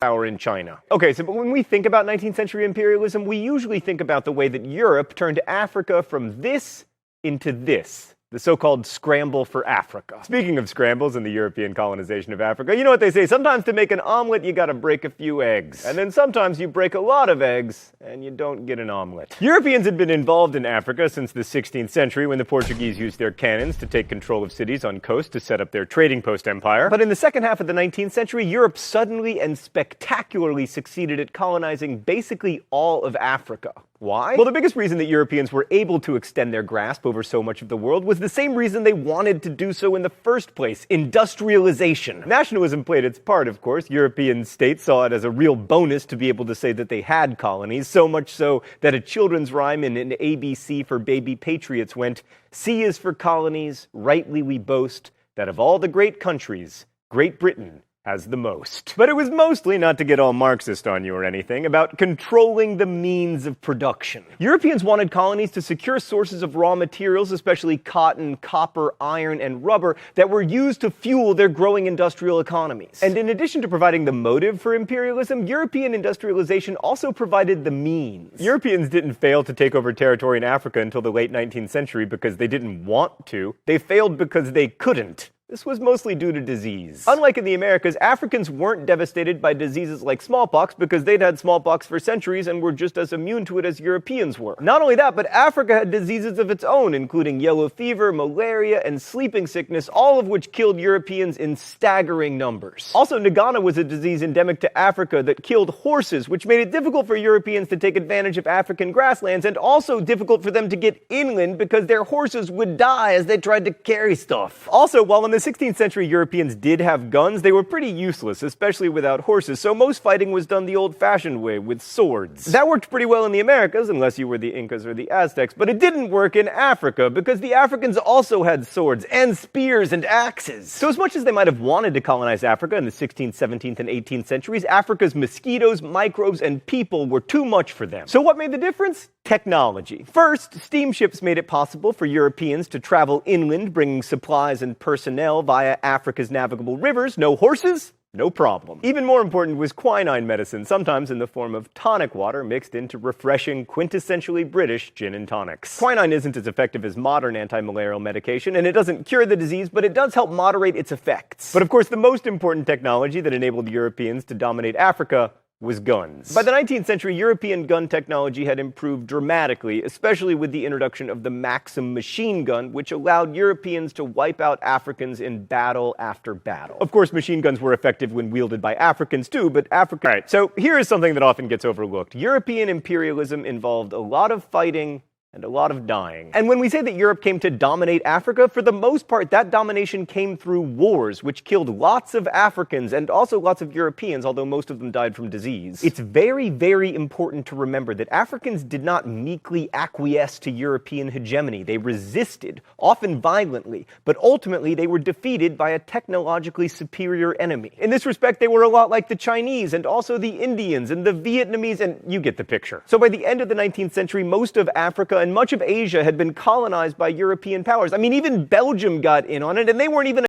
power in China. Okay, so but when we think about 19th century imperialism, we usually think about the way that Europe turned Africa from this into this. The so-called scramble for Africa. Speaking of scrambles and the European colonization of Africa, you know what they say, sometimes to make an omelet you gotta break a few eggs. And then sometimes you break a lot of eggs and you don't get an omelet. Europeans had been involved in Africa since the 16th century when the Portuguese used their cannons to take control of cities on coast to set up their trading post empire. But in the second half of the 19th century, Europe suddenly and spectacularly succeeded at colonizing basically all of Africa. Why? Well, the biggest reason that Europeans were able to extend their grasp over so much of the world was the same reason they wanted to do so in the first place: industrialization. Nationalism played its part, of course. European states saw it as a real bonus to be able to say that they had colonies, so much so that a children's rhyme in an ABC for baby patriots went, "C is for colonies, rightly we boast, that of all the great countries, Great Britain has the most." But it was mostly, not to get all Marxist on you or anything, about controlling the means of production. Europeans wanted colonies to secure sources of raw materials, especially cotton, copper, iron, and rubber, that were used to fuel their growing industrial economies. And in addition to providing the motive for imperialism, European industrialization also provided the means. Europeans didn't fail to take over territory in Africa until the late 19th century because they didn't want to. They failed because they couldn't. This was mostly due to disease. Unlike in the Americas, Africans weren't devastated by diseases like smallpox because they'd had smallpox for centuries and were just as immune to it as Europeans were. Not only that, but Africa had diseases of its own, including yellow fever, malaria, and sleeping sickness, all of which killed Europeans in staggering numbers. Also, Nagana was a disease endemic to Africa that killed horses, which made it difficult for Europeans to take advantage of African grasslands, and also difficult for them to get inland because their horses would die as they tried to carry stuff. Also, while in the 16th century Europeans did have guns, they were pretty useless, especially without horses, so most fighting was done the old-fashioned way, with swords. That worked pretty well in the Americas, unless you were the Incas or the Aztecs, but it didn't work in Africa, because the Africans also had swords, and spears, and axes. So as much as they might have wanted to colonize Africa in the 16th, 17th, and 18th centuries, Africa's mosquitoes, microbes, and people were too much for them. So what made the difference? Technology. First, steamships made it possible for Europeans to travel inland, bringing supplies and personnel via Africa's navigable rivers. No horses? No problem. Even more important was quinine medicine, sometimes in the form of tonic water mixed into refreshing, quintessentially British gin and tonics. Quinine isn't as effective as modern anti-malarial medication, and it doesn't cure the disease, but it does help moderate its effects. But of course, the most important technology that enabled Europeans to dominate Africa was guns. By the 19th century, European gun technology had improved dramatically, especially with the introduction of the Maxim machine gun, which allowed Europeans to wipe out Africans in battle after battle. Of course, machine guns were effective when wielded by Africans too, but Alright, so here is something that often gets overlooked. European imperialism involved a lot of fighting and a lot of dying. And when we say that Europe came to dominate Africa, for the most part, that domination came through wars, which killed lots of Africans and also lots of Europeans, although most of them died from disease. It's very, very important to remember that Africans did not meekly acquiesce to European hegemony. They resisted, often violently, but ultimately they were defeated by a technologically superior enemy. In this respect, they were a lot like the Chinese and also the Indians and the Vietnamese, and you get the picture. So by the end of the 19th century, most of Africa and much of Asia had been colonized by European powers. I mean, even Belgium got in on it, and they weren't even